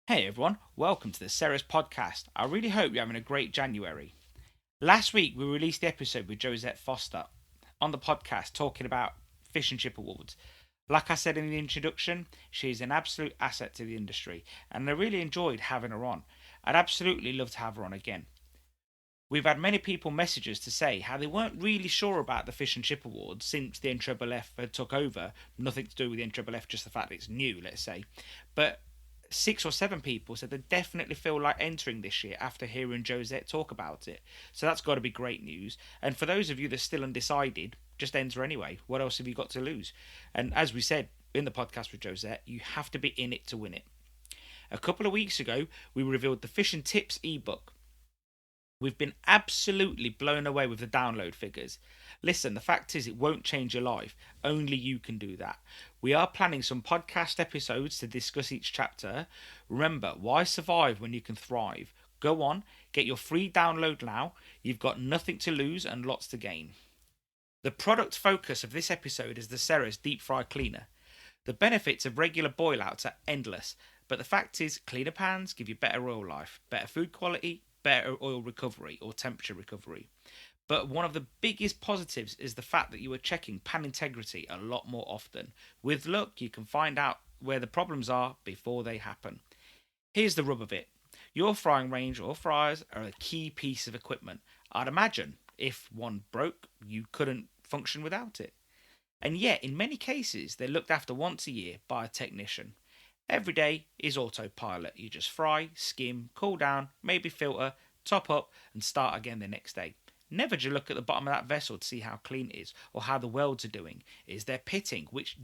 Hey everyone, welcome to the Ceres podcast. I really hope you're having a great January. Last week we released the episode with Josette Foster on the podcast talking about Fish and Chip Awards. Like I said in the introduction, she's an absolute asset to the industry and I really enjoyed having her on. I'd absolutely love to have her on again. We've had many people message us to say how they weren't really sure about the Fish and Chip Awards since the NFFF had took over. Nothing to do with the NFFF, just the fact that it's new, let's say. But 6 or 7 people said they definitely feel like entering this year after hearing Josette talk about it. So that's got to be great news. And for those of you that are still undecided, just enter anyway. What else have you got to lose? And as we said in the podcast with Josette, you have to be in it to win it. A couple of weeks ago, we revealed the Fish and Tips ebook. We've been absolutely blown away with the download figures. Listen, the fact is it won't change your life. Only you can do that. We are planning some podcast episodes to discuss each chapter. Remember, why survive when you can thrive? Go on, get your free download now. You've got nothing to lose and lots to gain. The product focus of this episode is the Ceres Deep Fry Cleaner. The benefits of regular boil outs are endless, but the fact is cleaner pans give you better oil life, better food quality, better oil recovery or temperature recovery. But one of the biggest positives is the fact that you are checking pan integrity a lot more often. With luck, you can find out where the problems are before they happen. Here's the rub of it. Your frying range or fryers are a key piece of equipment. I'd imagine if one broke, you couldn't function without it. And yet, in many cases, they're looked after once a year by a technician. Every day is autopilot. You just fry, skim, cool down, maybe filter, top up, and start again the next day. Never do you look at the bottom of that vessel to see how clean it is or how the welds are doing. Is there pitting, which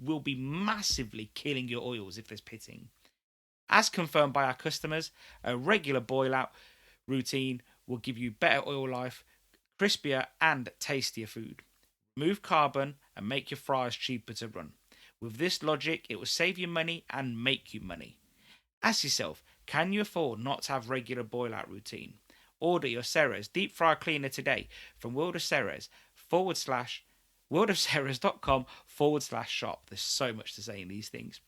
will be massively killing your oils if there's pitting. As confirmed by our customers, a regular boil out routine will give you better oil life, crispier and tastier food. Remove carbon and make your fryers cheaper to run. With this logic, it will save you money and make you money. Ask yourself, can you afford not to have regular boil out routine? Order your Ceres Deep Fryer Cleaner today from worldofceres.com/shop. There's so much to say in these things.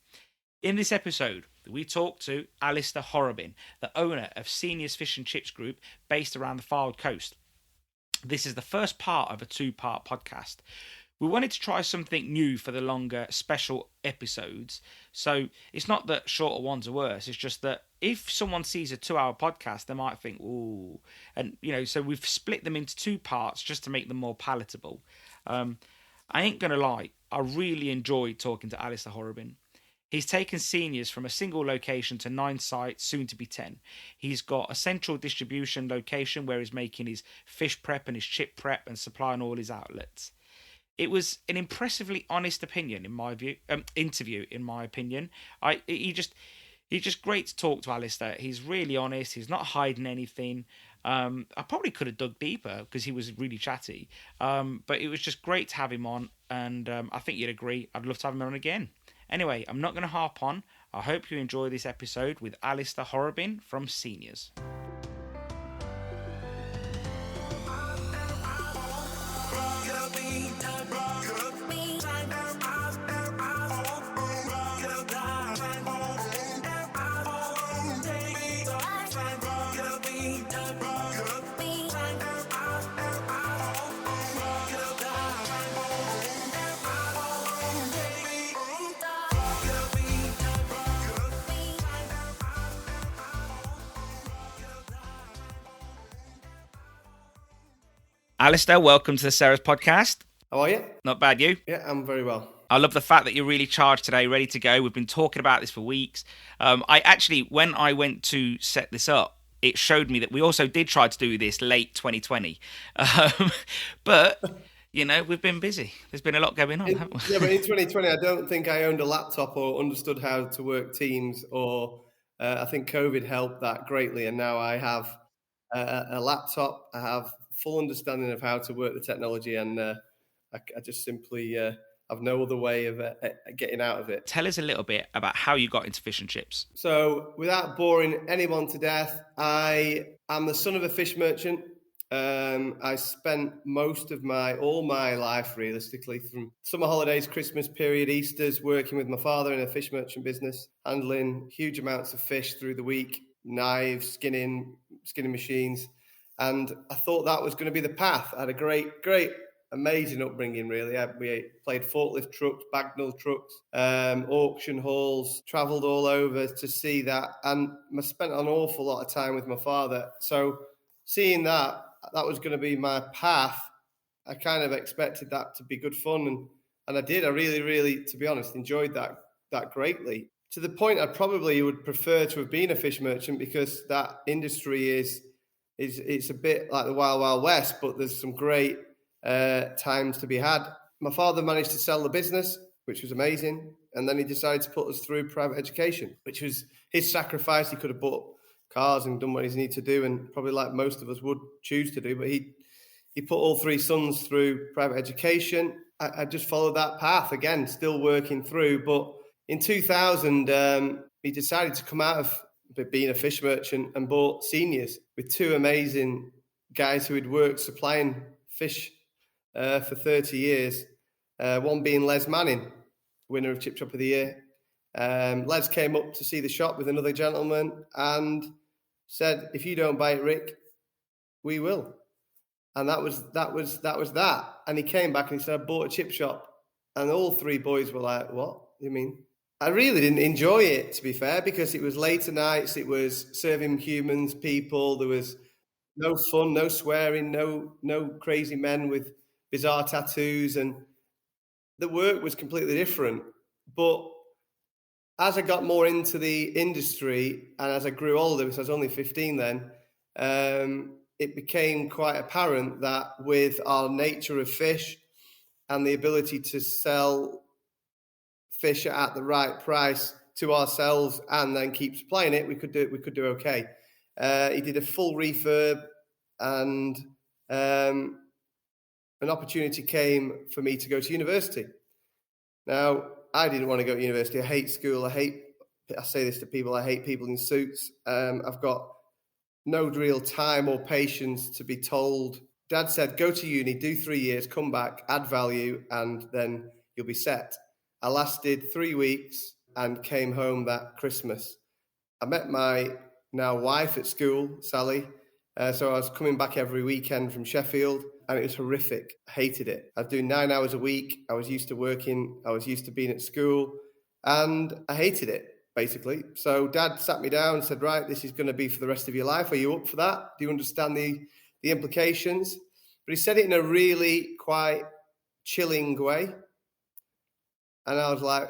In this episode, we talk to Alastair Horabin, the owner of Stelios Fish and Chips Group based around the Fylde Coast. This is the first part of a 2-part podcast. We wanted to try something new for the longer special episodes. So it's not that shorter ones are worse. It's just that if someone sees a 2-hour podcast, they might think, ooh. And, so we've split them into 2 parts just to make them more palatable. I ain't going to lie. I really enjoyed talking to Alastair Horabin. He's taken Stelios from a single location to 9 sites, soon to be 10. He's got a central distribution location where he's making his fish prep and his chip prep and supplying all his outlets. It was an impressively honest opinion, in my view. Interview, in my opinion. He's just great to talk to Alastair. He's really honest. He's not hiding anything. I probably could have dug deeper because he was really chatty. But it was just great to have him on, and I think you'd agree. I'd love to have him on again. Anyway, I'm not going to harp on. I hope you enjoy this episode with Alastair Horabin from Stelios. Alastair, welcome to the Ceres podcast. How are you? Not bad, you? Yeah, I'm very well. I love the fact that you're really charged today, ready to go. We've been talking about this for weeks. When I went to set this up, it showed me that we also did try to do this late 2020. But, we've been busy. There's been a lot going on, haven't we? Yeah, but in 2020, I don't think I owned a laptop or understood how to work Teams, or I think COVID helped that greatly. And now I have a laptop. I have full understanding of how to work the technology, and I just simply have no other way of getting out of it. Tell us a little bit about how you got into fish and chips. So without boring anyone to death, I am the son of a fish merchant. I spent all my life, realistically, from summer holidays, Christmas period, Easter's, working with my father in a fish merchant business, handling huge amounts of fish through the week, knives, skinning machines. And I thought that was going to be the path. I had a great, amazing upbringing, really. We played forklift trucks, Bagnall trucks, auction halls, travelled all over to see that. And I spent an awful lot of time with my father. So seeing that was going to be my path, I kind of expected that to be good fun. And I did. I really, really, to be honest, enjoyed that greatly. To the point I probably would prefer to have been a fish merchant, because that industry it's a bit like the Wild Wild West, but there's some great times to be had. My father managed to sell the business, which was amazing. And then he decided to put us through private education, which was his sacrifice. He could have bought cars and done what he needed to do, and probably like most of us would choose to do. But he put all three sons through private education. I just followed that path, again, still working through. But in 2000, he decided to come out of being a fish merchant and bought seniors with two amazing guys who had worked supplying fish for 30 years. One being Les Manning, winner of Chip Shop of the Year. Les came up to see the shop with another gentleman and said, "If you don't buy it, Rick, we will." And that was that. And he came back and he said, "I bought a chip shop." And all three boys were like, "What do you mean?" I really didn't enjoy it, to be fair, because it was later nights, it was serving people, there was no fun, no swearing, no crazy men with bizarre tattoos, and the work was completely different. But as I got more into the industry and as I grew older, because I was only 15 then, it became quite apparent that with our nature of fish and the ability to sell fish at the right price to ourselves and then keep supplying it, we could do okay. He did a full refurb, and an opportunity came for me to go to university. Now, I didn't want to go to university. I hate school. I say this to people, I hate people in suits. I've got no real time or patience to be told. Dad said, "Go to uni, do 3 years, come back, add value, and then you'll be set." I lasted 3 weeks and came home that Christmas. I met my now wife at school, Sally. So I was coming back every weekend from Sheffield, and it was horrific. I hated it. I was doing 9 hours a week. I was used to working. I was used to being at school, and I hated it, basically. So Dad sat me down and said, "Right, this is going to be for the rest of your life. Are you up for that? Do you understand the implications?" But he said it in a really quite chilling way. And I was like,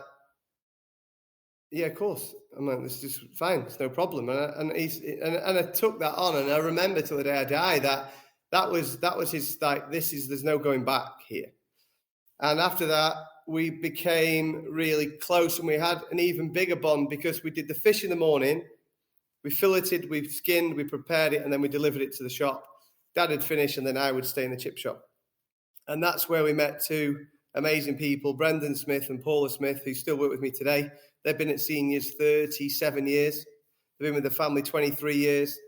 "Yeah, of course. I'm like, this is fine. It's no problem." And I took that on, and I remember till the day I die that was his, like, there's no going back here. And after that, we became really close, and we had an even bigger bond because we did the fish in the morning, we filleted, we skinned, we prepared it, and then we delivered it to the shop. Dad would finish, and then I would stay in the chip shop. And that's where we met two amazing people, Brendan Smith and Paula Smith, who still work with me today. They've been at Seniors 37 years. They've been with the family 23 years.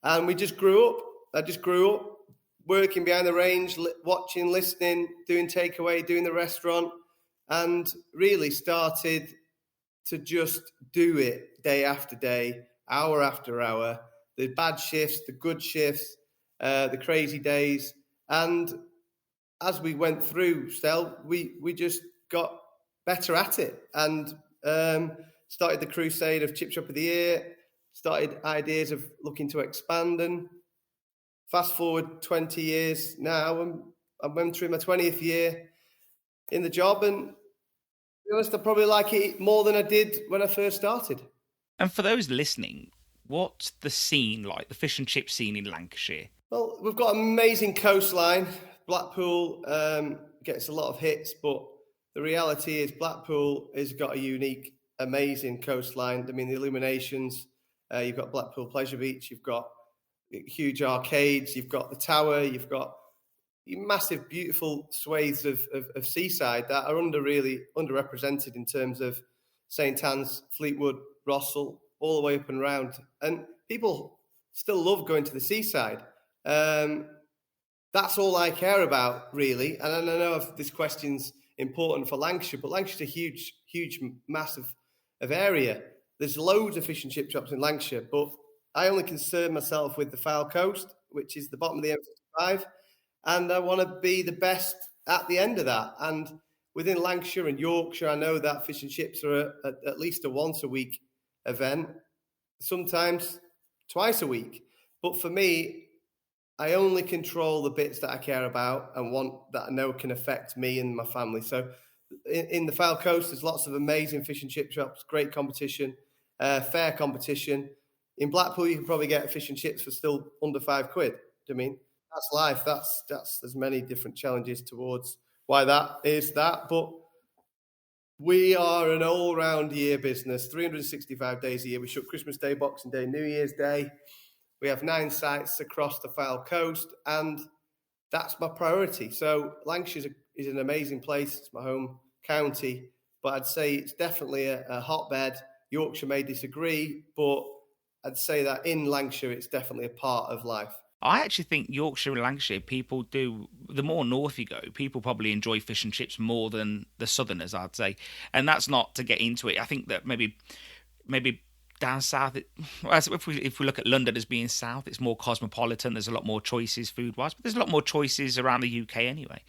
And we just grew up. I just grew up working behind the range, watching, listening, doing takeaway, doing the restaurant, and really started to just do it day after day, hour after hour, the bad shifts, the good shifts, the crazy days. And as we went through, Stel, we just got better at it, and started the crusade of Chip Shop of the Year, started ideas of looking to expand, and fast forward 20 years now, and I'm entering my 20th year in the job, and to be honest, I probably like it more than I did when I first started. And for those listening, what's the scene like, the fish and chip scene in Lancashire? Well, we've got an amazing coastline. Blackpool gets a lot of hits, but the reality is Blackpool has got a unique, amazing coastline. I mean, the illuminations, you've got Blackpool Pleasure Beach, you've got huge arcades, you've got the Tower, you've got massive, beautiful swathes of seaside that are really underrepresented in terms of St Anne's, Fleetwood, Rossall, all the way up and round. And people still love going to the seaside. that's all I care about, really. And I don't know if this question's important for Lancashire, but Lancashire's a huge, massive of area. There's loads of fish and chip shops in Lancashire, but I only concern myself with the Fylde Coast, which is the bottom of the M55, and I want to be the best at the end of that. And within Lancashire and Yorkshire, I know that fish and chips are at least a once a week event, sometimes twice a week. But for me, I only control the bits that I care about and want that I know can affect me and my family. So in the Fylde Coast, there's lots of amazing fish and chip shops, great competition, fair competition. In Blackpool, you can probably get fish and chips for still under £5. Do you mean? That's life. That's there's many different challenges towards why that is that. But we are an all-round year business, 365 days a year. We shut Christmas Day, Boxing Day, New Year's Day. We have 9 sites across the Fylde Coast, and that's my priority. So Lancashire is an amazing place. It's my home county, but I'd say it's definitely a hotbed. Yorkshire may disagree, but I'd say that in Lancashire, it's definitely a part of life. I actually think Yorkshire and Lancashire, people do, the more north you go, people probably enjoy fish and chips more than the southerners, I'd say. And that's not to get into it. I think that maybe down south, if we look at London as being south, it's more cosmopolitan. There's a lot more choices food-wise, but there's a lot more choices around the UK anyway.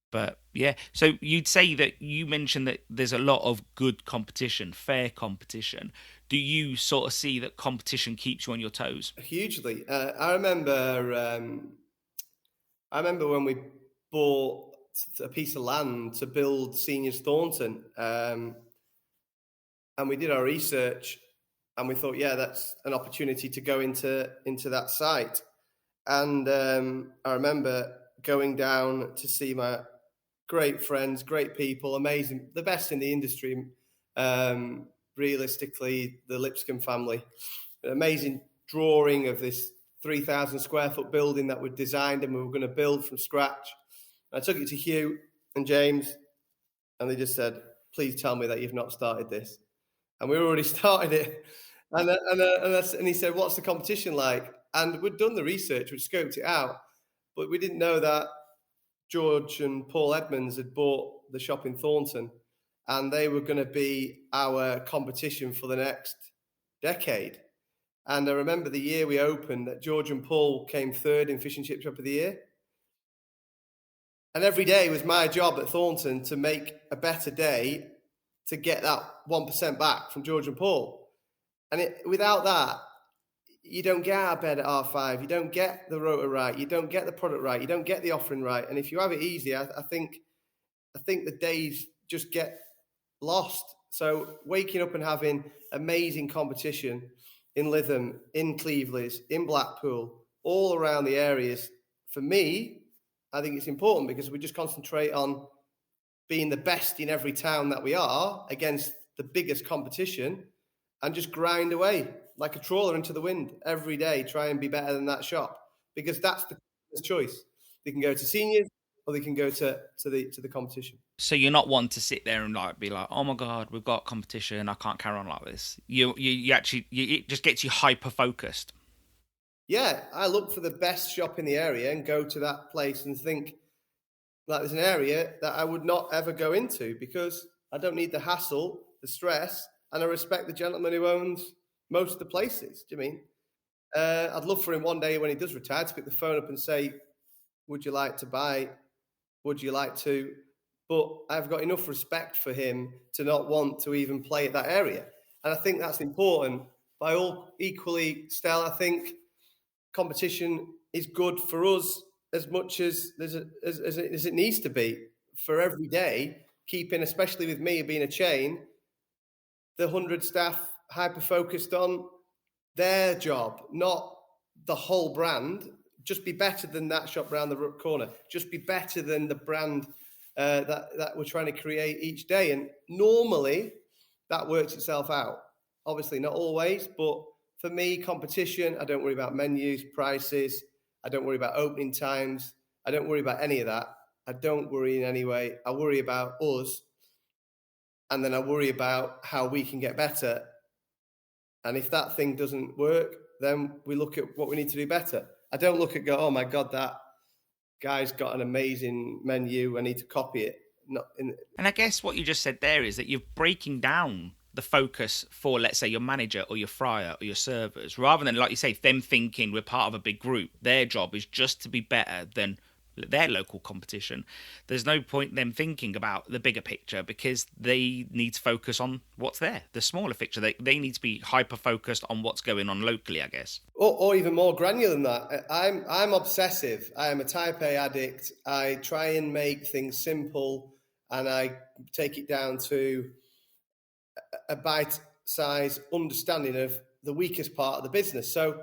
But yeah, so you'd say that you mentioned that there's a lot of good competition, fair competition. Do you sort of see that competition keeps you on your toes? Hugely. I remember when we bought a piece of land to build Seniors Thornton, and we did our research, and we thought, yeah, that's an opportunity to go into that site. And I remember going down to see my great friends, great people, amazing, the best in the industry. Realistically, the Lipscomb family, an amazing drawing of this 3,000 square foot building that we designed and we were going to build from scratch. I took it to Hugh and James, and they just said, please tell me that you've not started this. And we already started it. And he said, what's the competition like? And we'd done the research, we'd scoped it out, but we didn't know that George and Paul Edmonds had bought the shop in Thornton, and they were going to be our competition for the next decade. And I remember the year we opened that George and Paul came third in Fish and Chip Shop of the Year. And every day was my job at Thornton to make a better day to get that 1% back from George and Paul. And without that, you don't get out of bed at R5. You don't get the rota right. You don't get the product right. You don't get the offering right. And if you have it easy, I think the days just get lost. So waking up and having amazing competition in Lytham, in Cleveland, in Blackpool, all around the areas, for me, I think it's important because we just concentrate on being the best in every town that we are against the biggest competition and just grind away like a trawler into the wind every day, try and be better than that shop, because that's the choice. They can go to seniors or they can go to the competition. So you're not one to sit there and be like, oh my god, we've got competition, I can't carry on like this. You actually, it just gets you hyper focused. Yeah, I look for the best shop in the area and go to that place and think like there's an area that I would not ever go into because I don't need the hassle, the stress, and I respect the gentleman who owns most of the places. Do you mean? I'd love for him one day when he does retire to pick the phone up and say, would you like to buy? Would you like to? But I've got enough respect for him to not want to even play at that area. And I think that's important. By all equally, Stel, I think competition is good for us as much as it needs to be for every day, keeping, especially with me being a chain, the 100 staff hyper-focused on their job, not the whole brand. Just be better than that shop round the corner. Just be better than the brand that we're trying to create each day. And normally that works itself out. Obviously not always, but for me, competition, I don't worry about menus, prices. I don't worry about opening times. I don't worry about any of that. I don't worry in any way. I worry about us. And then I worry about how we can get better. And if that thing doesn't work, then we look at what we need to do better. I don't look at go, oh my God, that guy's got an amazing menu. I need to copy it. And I guess what you just said there is that you're breaking down the focus for, let's say, your manager or your fryer or your servers, rather than, like you say, them thinking we're part of a big group. Their job is just to be better than their local competition. There's no point them thinking about the bigger picture, because they need to focus on what's there, the smaller picture. They need to be hyper focused on what's going on locally, I guess. Or even more granular than that. I'm obsessive. I am a type A addict. I try and make things simple, and I take it down to a bite-sized understanding of the weakest part of the business. So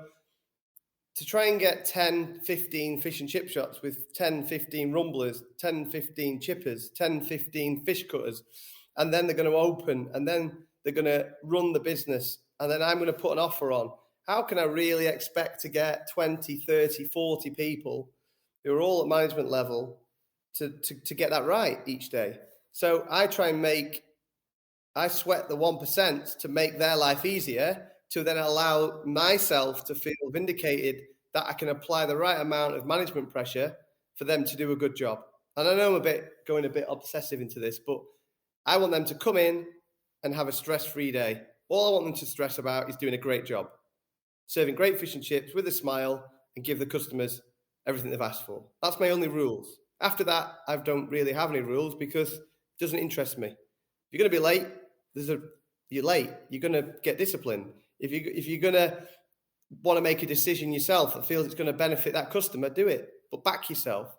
to try and get 10, 15 fish and chip shops with 10, 15 rumblers, 10, 15 chippers, 10, 15 fish cutters, and then they're going to open, and then they're going to run the business, and then I'm going to put an offer on. How can I really expect to get 20, 30, 40 people who are all at management level to get that right each day? So I sweat the 1% to make their life easier, to then allow myself to feel vindicated that I can apply the right amount of management pressure for them to do a good job. And I know I'm going a bit obsessive into this, but I want them to come in and have a stress-free day. All I want them to stress about is doing a great job, serving great fish and chips with a smile, and give the customers everything they've asked for. That's my only rules. After that, I don't really have any rules, because it doesn't interest me. If you're going to be late, you're late. You're going to get disciplined. If you're going to want to make a decision yourself that feels it's going to benefit that customer, do it. But back yourself.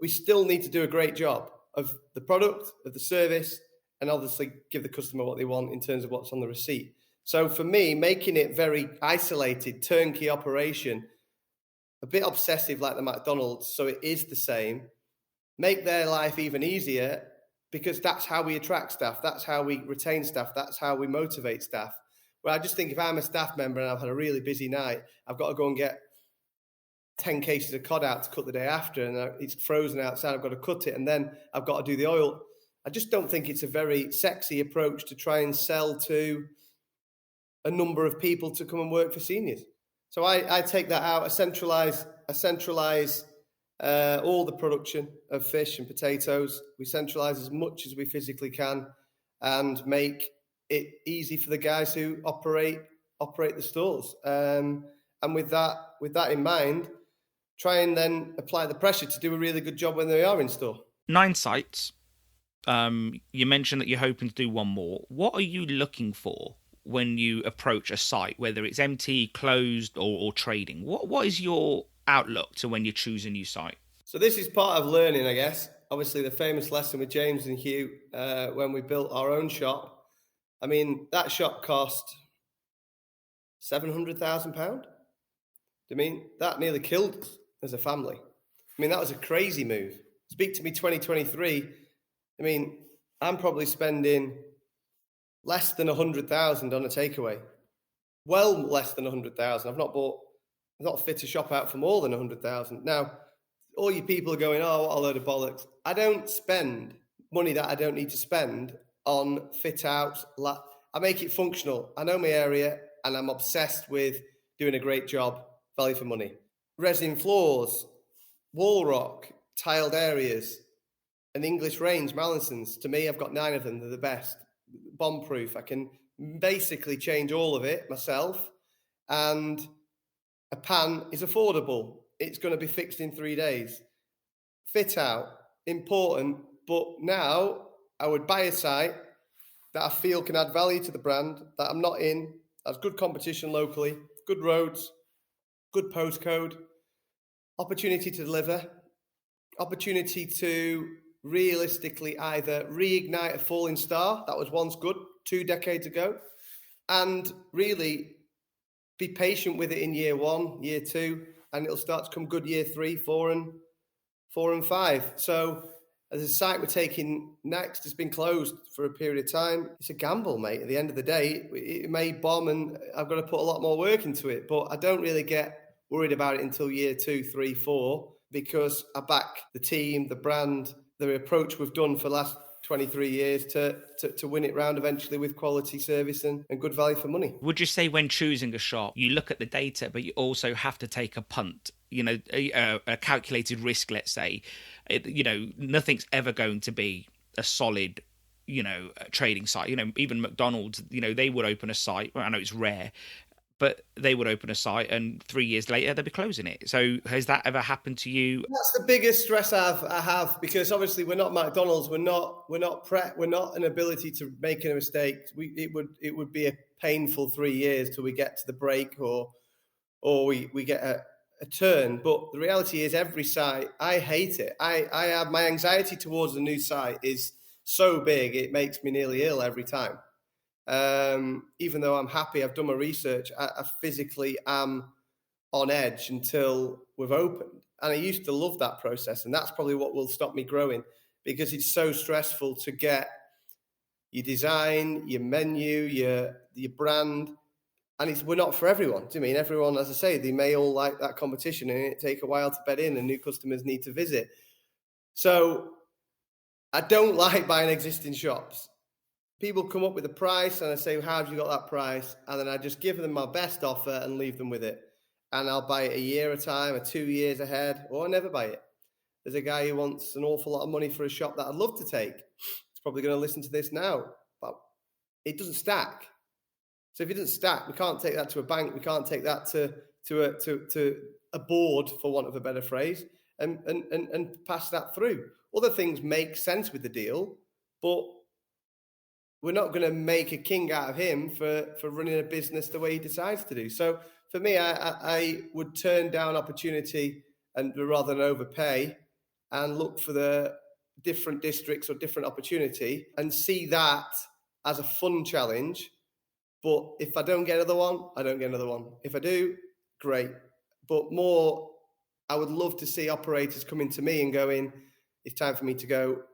We still need to do a great job of the product, of the service, and obviously give the customer what they want in terms of what's on the receipt. So for me, making it very isolated, turnkey operation, a bit obsessive like the McDonald's, so it is the same, make their life even easier, because that's how we attract staff. That's how we retain staff. That's how we motivate staff. Well, I just think if I'm a staff member and I've had a really busy night, I've got to go and get 10 cases of cod out to cut the day after, and it's frozen outside, I've got to cut it, and then I've got to do the oil. I just don't think it's a very sexy approach to try and sell to a number of people to come and work for seniors. So I take that out, I centralise all the production of fish and potatoes. We centralise as much as we physically can, and make it easy for the guys who operate the stores. And with that in mind, try and then apply the pressure to do a really good job when they are in store. 9 sites. You mentioned that you're hoping to do one more. What are you looking for when you approach a site, whether it's empty, closed, or trading? What is your outlook to when you choose a new site? So this is part of learning, I guess. Obviously, the famous lesson with James and Hugh when we built our own shop. I mean, that shop cost £700,000. I mean, that nearly killed us as a family. I mean, that was a crazy move. Speak to me 2023. I mean, I'm probably spending less than 100,000 on a takeaway. Well, less than 100,000. I've not fit a shop out for more than 100,000. Now, all you people are going, oh, what a load of bollocks. I don't spend money that I don't need to spend on fit outs. I make it functional. I know my area, and I'm obsessed with doing a great job, value for money. Resin floors, wall rock, tiled areas, an English range, Mallinsons. To me, I've got 9 of them. They're the best. Bomb proof. I can basically change all of it myself, and a pan is affordable. It's going to be fixed in 3 days. Fit out, important, but now I would buy a site that I feel can add value to the brand, that I'm not in, has good competition locally, good roads, good postcode, opportunity to deliver, opportunity to realistically either reignite a falling star that was once good 2 decades ago, and really be patient with it in year 1, year 2, and it'll start to come good year 3, 4 and 5. So as a site we're taking next has been closed for a period of time. It's a gamble, mate. At the end of the day, it may bomb, and I've got to put a lot more work into it, but I don't really get worried about it until year 2, 3, 4, because I back the team, the brand, the approach we've done for the last 23 years to win it round eventually with quality service and good value for money. Would you say when choosing a shop, you look at the data, but you also have to take a punt, a calculated risk, let's say? Nothing's ever going to be a solid, trading site. Even McDonald's, they would open a site. Well, I know it's rare, but they would open a site and 3 years later they'd be closing it. So has that ever happened to you? That's the biggest stress I have, because obviously we're not McDonald's, we're not an ability to make a mistake. It would be a painful 3 years till we get to the break or we get a turn. But the reality is, every site, I hate it. I have, my anxiety towards a new site is so big, it makes me nearly ill every time. Even though I'm happy, I've done my research, I physically am on edge until we've opened. And I used to love that process, and that's probably what will stop me growing, because it's so stressful to get your design, your menu, your brand, and we're not for everyone. Do you mean everyone? As I say, they may all like that competition, and it take a while to bed in, and new customers need to visit. So I don't like buying existing shops. People come up with a price, and I say, "How have you got that price?" And then I just give them my best offer and leave them with it. And I'll buy it a year at a time, or 2 years ahead, or I never buy it. There's a guy who wants an awful lot of money for a shop that I'd love to take. He's probably going to listen to this now, but it doesn't stack. So if it doesn't stack, we can't take that to a bank. We can't take that to a board, for want of a better phrase, and pass that through. Other things make sense with the deal, but we're not going to make a king out of him for running a business the way he decides to do. So for me, I would turn down opportunity and rather than overpay, and look for the different districts or different opportunity and see that as a fun challenge. But if I don't get another one, I don't get another one. If I do, great. But more, I would love to see operators coming to me and going, "It's time for me to go.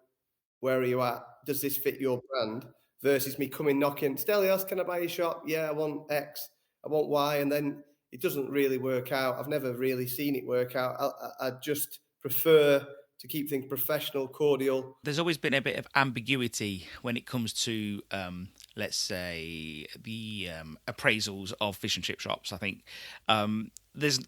Where are you at? Does this fit your brand?" Versus me coming knocking, "Stelios, can I buy your shop? Yeah, I want X, I want Y," and then it doesn't really work out. I've never really seen it work out. I just prefer to keep things professional, cordial. There's always been a bit of ambiguity when it comes to, let's say, the appraisals of fish and chip shops. I think there's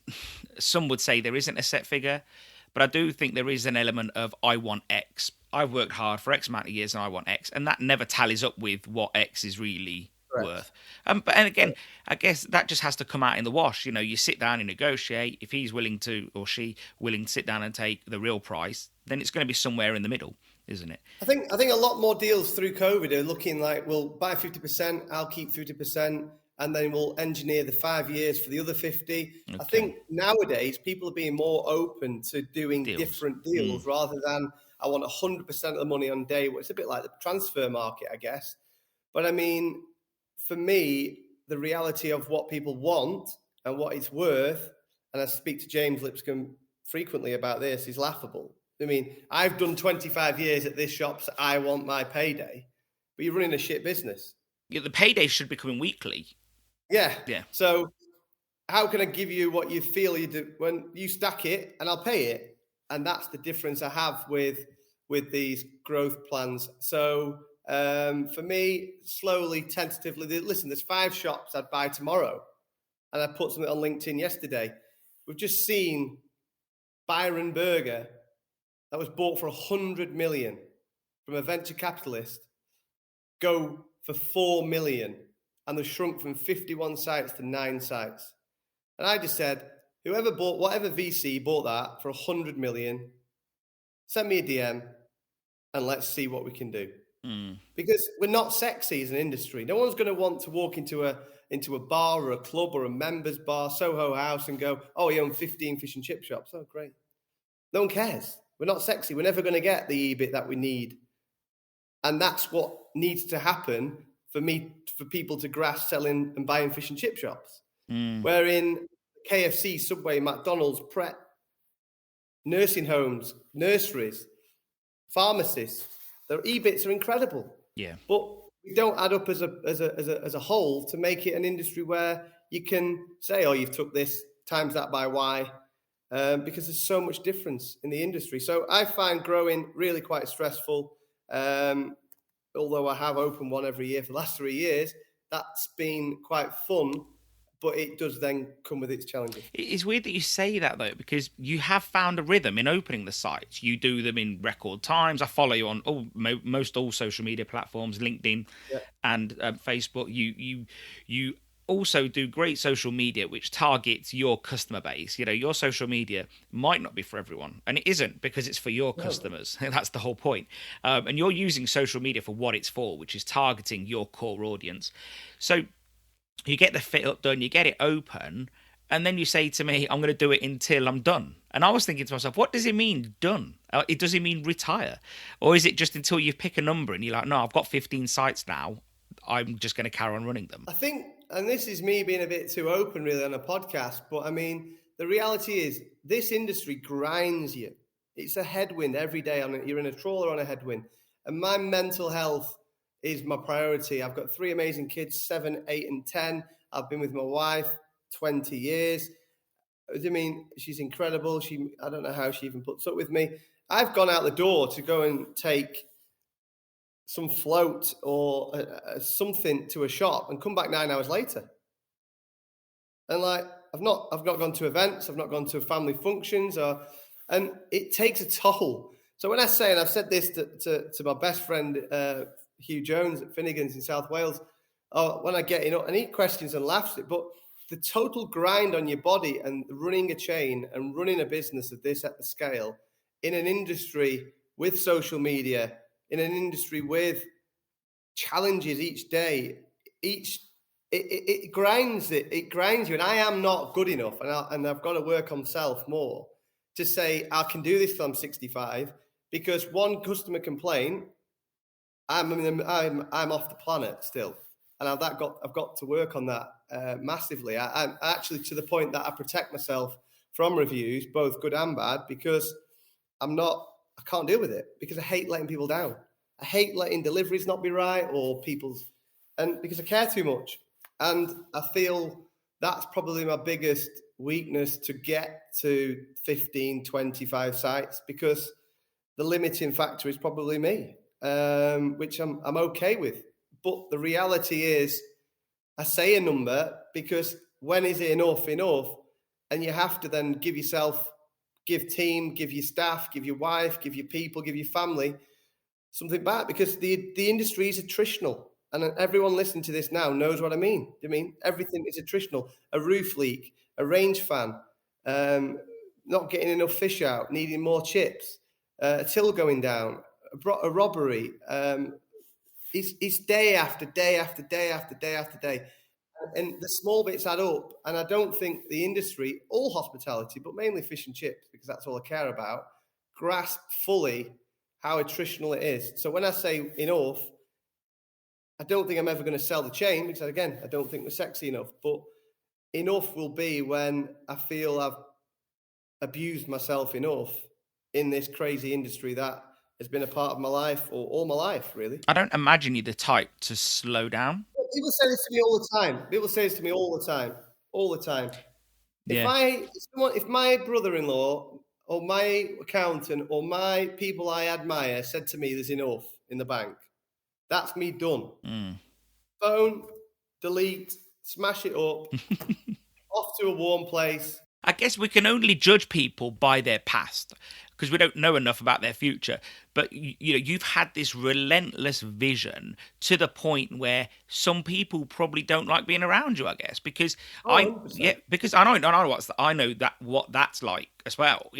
some would say there isn't a set figure, but I do think there is an element of I want X. I've worked hard for X amount of years and I want X, and that never tallies up with what X is really worth. And again, I guess that just has to come out in the wash. You sit down and negotiate. If he's willing to, or she willing to sit down and take the real price, then it's going to be somewhere in the middle, isn't it? I think a lot more deals through COVID are looking like, we'll buy 50%, I'll keep 50%, and then we'll engineer the 5 years for the other 50. Okay. I think nowadays people are being more open to doing different deals rather than I want 100% of the money on day one. It's a bit like the transfer market, I guess. But I mean, for me, the reality of what people want and what it's worth, and I speak to James Lipscomb frequently about this, is laughable. I mean, I've done 25 years at this shop, so I want my payday. But you're running a shit business. Yeah, the payday should be coming weekly. Yeah. So how can I give you what you feel you do when you stack it and I'll pay it? And that's the difference I have with these growth plans. So for me, slowly, tentatively, listen, there's 5 shops I'd buy tomorrow. And I put something on LinkedIn yesterday. We've just seen Byron Burger that was bought for 100 million from a venture capitalist go for 4 million. And they've shrunk from 51 sites to 9 sites. And I just said, whatever VC bought that for 100 million, send me a DM and let's see what we can do. Because we're not sexy as an industry. No one's going to want to walk into a bar or a club or a members bar, Soho House, and go, "Oh, you own 15 fish and chip shops. Oh, great." No one cares. We're not sexy. We're never going to get the EBIT that we need. And that's what needs to happen for people to grasp selling and buying fish and chip shops. Where in KFC, Subway, McDonald's, Pret, nursing homes, nurseries, pharmacists, their EBITs are incredible. Yeah. But we don't add up as a whole to make it an industry where you can say, "Oh, you've took this, times that by Y," because there's so much difference in the industry. So I find growing really quite stressful. Although I have opened one every year for the last 3 years, that's been quite fun, but it does then come with its challenges. It's weird that you say that, though, because you have found a rhythm in opening the sites. You do them in record times. I follow you on most all social media platforms, LinkedIn and Facebook. You also do great social media which targets your customer base. Your social media might not be for everyone, and it isn't, because it's for your customers. That's the whole point. And you're using social media for what it's for, which is targeting your core audience. So you get the fit up done, you get it open, and then you say to me, I'm going to do it until I'm done. And I was thinking to myself, what does it mean done? Does it mean retire? Or is it just until you pick a number and you're like, no, I've got 15 sites now, I'm just going to carry on running them? I think, and this is me being a bit too open really on a podcast, but I mean, the reality is this industry grinds you. It's a headwind every day. You're in a trawler on a headwind. And my mental health is my priority. I've got 3 amazing kids, 7, 8, and 10. I've been with my wife 20 years. I mean, she's incredible. I don't know how she even puts up with me. I've gone out the door to go and take some float or something to a shop and come back 9 hours later. And like, I've not gone to events. I've not gone to family functions, and it takes a toll. So when I say, and I've said this to my best friend, Hugh Jones at Finnegan's in South Wales, when I get in, and he questions and laughs at it, but the total grind on your body and running a chain and running a business of this at the scale in an industry with social media, in an industry with challenges each day, it grinds it. It grinds you. And I am not good enough, and I've got to work on self more to say I can do this till I'm 65, because one customer complaint, I'm off the planet still, and I've got to work on that massively. I'm actually to the point that I protect myself from reviews, both good and bad, because I can't deal with it, because I hate letting people down. I hate letting deliveries not be right or and because I care too much. And I feel that's probably my biggest weakness, to get to 15, 25 sites, because the limiting factor is probably me, which I'm okay with. But the reality is, I say a number because when is it enough? And you have to then give yourself, give team, give your staff, give your wife, give your people, give your family something back, because the industry is attritional. And everyone listening to this now knows what I mean. Everything is attritional. A roof leak, a range fan, not getting enough fish out, needing more chips, a till going down, a robbery. It's day after day after day after day after day. And the small bits add up. And I don't think the industry, all hospitality, but mainly fish and chips, because that's all I care about, grasp fully how attritional it is. So when I say enough, I don't think I'm ever going to sell the chain, because again, I don't think we're sexy enough. But enough will be when I feel I've abused myself enough in this crazy industry that has been a part of my life, or all my life, really. I don't imagine you're the type to slow down. People say this to me all the time. Yeah. If my brother-in-law or my accountant or my people I admire said to me, "There's enough in the bank," that's me done. Phone, delete, smash it up, off to a warm place. I guess we can only judge people by their past, because we don't know enough about their future. But you've had this relentless vision to the point where some people probably don't like being around you, I guess, because I know what that's like as well,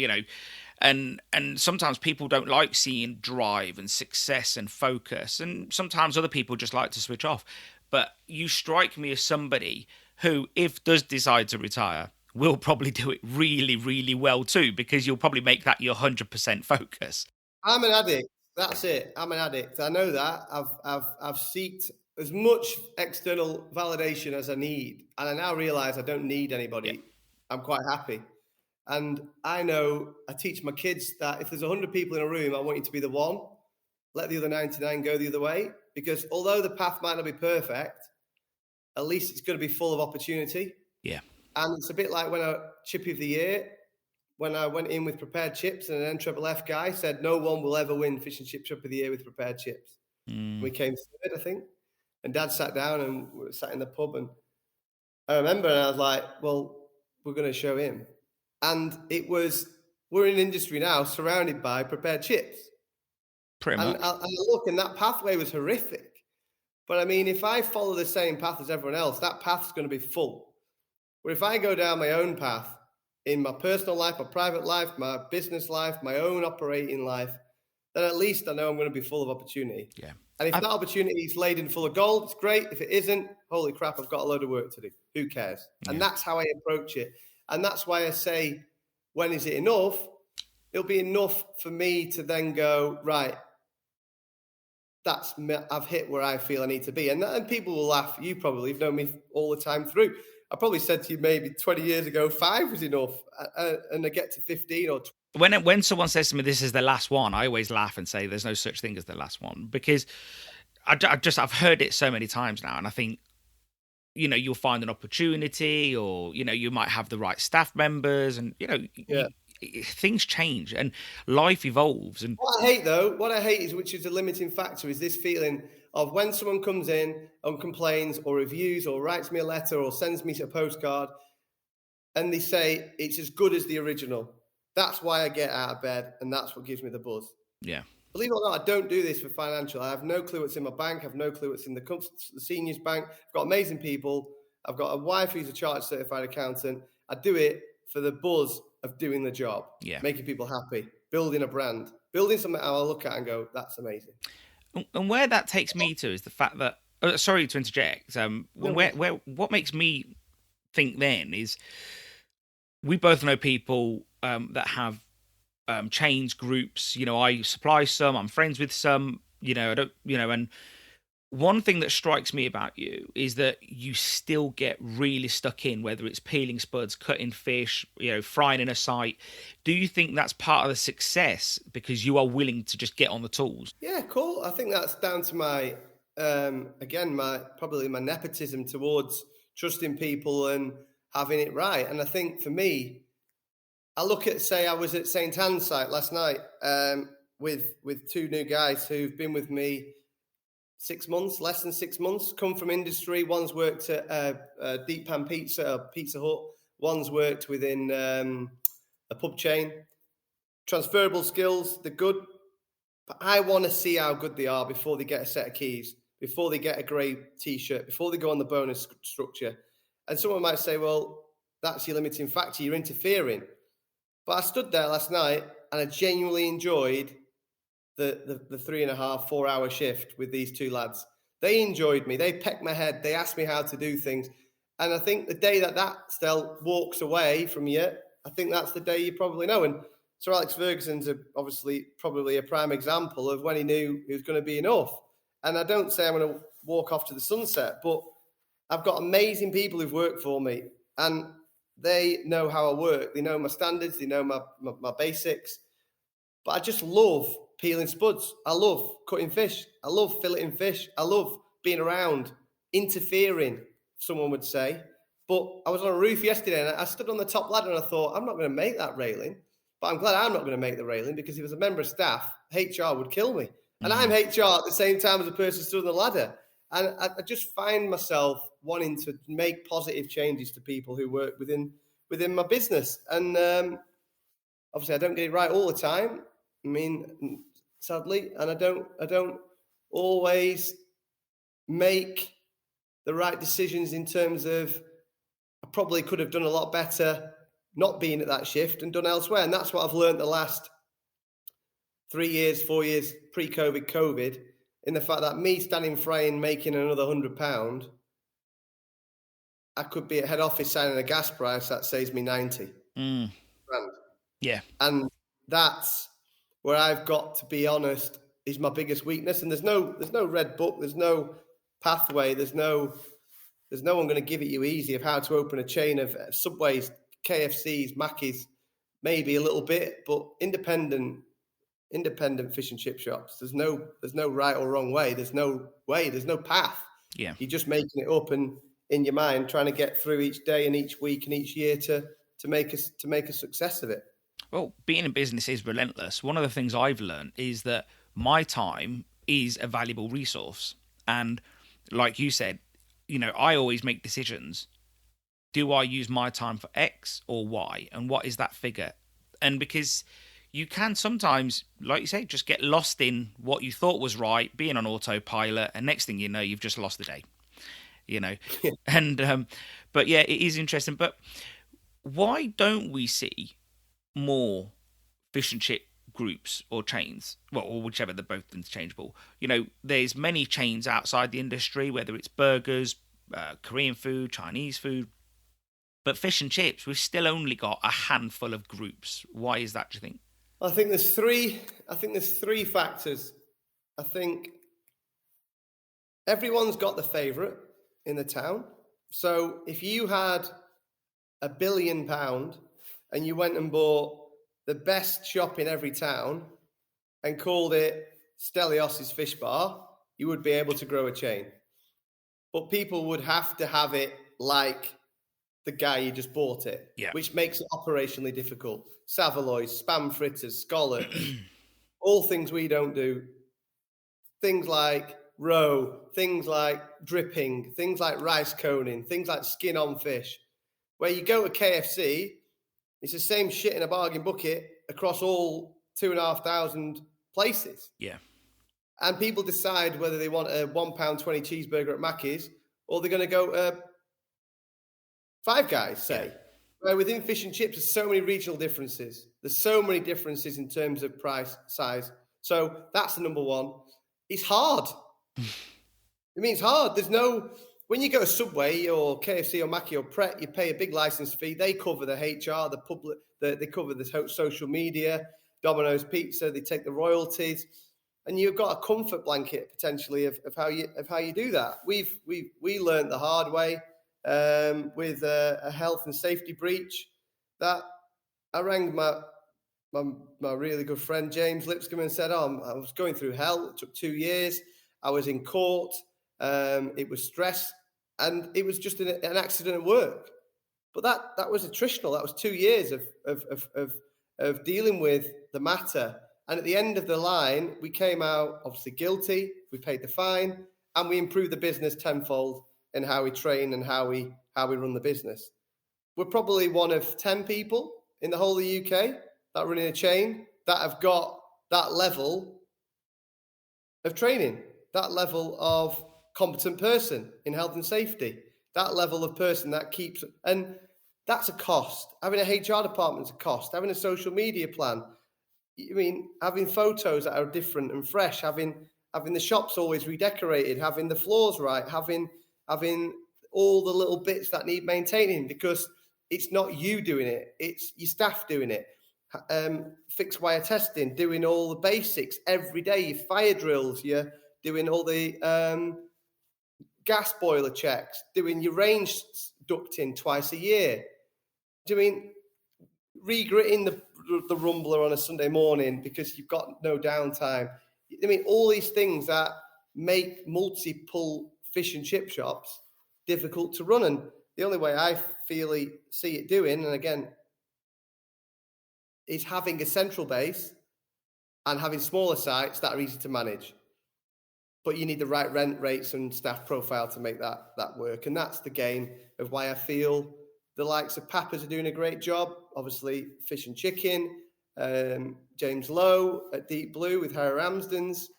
And sometimes people don't like seeing drive and success and focus, and sometimes other people just like to switch off. But you strike me as somebody who, if does decide to retire, will probably do it really, really well too, because you'll probably make that your 100% focus. I'm an addict. That's it. I'm an addict. I know that. I've sought as much external validation as I need, and I now realize I don't need anybody. Yeah. I'm quite happy. And I know I teach my kids that if there's 100 people in a room, I want you to be the one. Let the other 99 go the other way. Because although the path might not be perfect, at least it's going to be full of opportunity. Yeah. And it's a bit like when I Chippy of the Year, when I went in with prepared chips, and an NFFF guy said no one will ever win Fish and Chip Shop of the Year with prepared chips. We came third, I think, and Dad sat down and we sat in the pub, and I remember, and I was like, well, we're going to show him. And we're in an industry now surrounded by prepared chips. Pretty much. And I look, and that pathway was horrific. But I mean, if I follow the same path as everyone else, that path's going to be full. But if I go down my own path in my personal life, my private life, my business life, my own operating life, then at least I know I'm going to be full of opportunity. Yeah. And if that opportunity is laden full of gold, it's great. If it isn't, holy crap, I've got a load of work to do. Who cares? Yeah. And that's how I approach it. And that's why I say, when is it enough? It'll be enough for me to then go, right, I've hit where I feel I need to be. And people will laugh. You probably have known me all the time through. I probably said to you maybe 20 years ago, 5 was enough. And I get to 15 or 20. When someone says to me, this is the last one, I always laugh and say there's no such thing as the last one, because I've heard it so many times now. And I think, you'll find an opportunity, or, you might have the right staff members, and, things change and life evolves. And what I hate is, which is a limiting factor, is this feeling of when someone comes in and complains or reviews or writes me a letter or sends me a postcard and they say it's as good as the original. That's why I get out of bed, and that's what gives me the buzz. Yeah. Believe it or not, I don't do this for financial. I have no clue what's in my bank. I have no clue what's in the seniors bank. I've got amazing people. I've got a wife who's a chartered certified accountant. I do it for the buzz of doing the job, making people happy, building a brand, building something I'll look at and go, that's amazing. And where that takes me to is the fact that, sorry to interject, what makes me think then is we both know people that have chains, groups. I supply some, I'm friends with some, and one thing that strikes me about you is that you still get really stuck in, whether it's peeling spuds, cutting fish, frying in a site. Do you think that's part of the success because you are willing to just get on the tools? Yeah, cool. I think that's down to my probably my nepotism towards trusting people and having it right. And I think for me, I look at, say, I was at St. Anne's site last night with 2 new guys who've been with me 6 months, less than 6 months, come from industry. One's worked at Deep Pan Pizza, Pizza Hut. One's worked within a pub chain. Transferable skills, they're good. But I want to see how good they are before they get a set of keys, before they get a grey T-shirt, before they go on the bonus structure. And someone might say, well, that's your limiting factor. You're interfering. But I stood there last night and I genuinely enjoyed the 3.5, 4 hour shift with these 2 lads. They enjoyed me. They pecked my head. They asked me how to do things. And I think the day that Stel walks away from you, I think that's the day you probably know. And Sir Alex Ferguson's obviously probably a prime example of when he knew it was going to be enough. And I don't say I'm going to walk off to the sunset, but I've got amazing people who've worked for me, and they know how I work. They know my standards. They know my basics. But I just love peeling spuds. I love cutting fish. I love filleting fish. I love being around, interfering, someone would say. But I was on a roof yesterday and I stood on the top ladder and I thought, I'm not going to make that railing. But I'm glad I'm not going to make the railing, because if it was a member of staff, HR would kill me. And I'm HR at the same time as a person stood on the ladder. And I just find myself wanting to make positive changes to people who work within my business. And obviously I don't get it right all the time. I mean, sadly, and I don't always make the right decisions in terms of I probably could have done a lot better not being at that shift and done elsewhere. And that's what I've learned the last 3 years, 4 years, pre-COVID, COVID, in the fact that me standing frying, making another £100, I could be at head office signing a gas price that saves me 90 grand. Yeah. And that's where I've got to be honest is my biggest weakness. And there's no red book, there's no pathway, there's no one going to give it you easy of how to open a chain of Subways, KFCs, Mackies, maybe a little bit, but independent fish and chip shops. There's no right or wrong way. There's no way. There's no path. Yeah. You're just making it up and in your mind, trying to get through each day and each week and each year to make a success of it. well, being in business is relentless. One of the things I've learned is that my time is a valuable resource. And like you said, I always make decisions. Do I use my time for X or Y? And what is that figure? And because you can sometimes, like you say, just get lost in what you thought was right, being on autopilot, and next thing you know, you've just lost the day. And but yeah, it is interesting. But why don't we see more fish and chip groups or chains, well, or whichever, they're both interchangeable. There's many chains outside the industry, whether it's burgers, Korean food, Chinese food, but fish and chips, we've still only got a handful of groups. Why is that, do you think? I think there's three factors. I think everyone's got the favourite in the town. So if you had £1 billion and you went and bought the best shop in every town and called it Stelios' Fish Bar, you would be able to grow a chain. But people would have to have it like the guy you just bought it, which makes it operationally difficult. Saveloys, spam fritters, scallops, all things we don't do. Things like roe, things like dripping, things like rice coning, things like skin on fish. Where you go to KFC, it's the same shit in a bargain bucket across all 2,500 places. Yeah. And people decide whether they want a £1.20 cheeseburger at Mackey's or they're going to go Five Guys, say. Yeah. Where within fish and chips, there's so many regional differences. There's so many differences in terms of price, size. So that's the number one. It's hard. It means hard. When you go to Subway or KFC or Mackey or Pret, you pay a big license fee. They cover the HR, the public, they cover the social media. Domino's Pizza, they take the royalties, and you've got a comfort blanket potentially of how you do that. We learned the hard way with a health and safety breach that I rang my really good friend James Lipscomb and said, I was going through hell. It took 2 years. I was in court. It was stress, and it was just an accident at work. But that was attritional. That was 2 years of dealing with the matter. And at the end of the line, we came out obviously guilty. We paid the fine, and we improved the business tenfold in how we train and how we run the business. We're probably one of 10 people in the whole of the UK that run in a chain that have got that level of training, that level of competent person in health and safety, that level of person that keeps, and that's a cost. Having a HR department is a cost. Having a social media plan, having photos that are different and fresh, having the shops always redecorated, having the floors right, having all the little bits that need maintaining, because it's not you doing it, it's your staff doing it. Fixed wire testing, doing all the basics every day, your fire drills, you're doing all the gas boiler checks, doing your range ducting twice a year, regritting the rumbler on a Sunday morning because you've got no downtime. All these things that make multiple fish and chip shops difficult to run. And the only way I see it doing, and again, is having a central base and having smaller sites that are easy to manage. But you need the right rent rates and staff profile to make that work. And that's the game of why I feel the likes of Papa's are doing a great job. Obviously, Fish and Chicken, James Lowe at Deep Blue with Harry Ramsden's.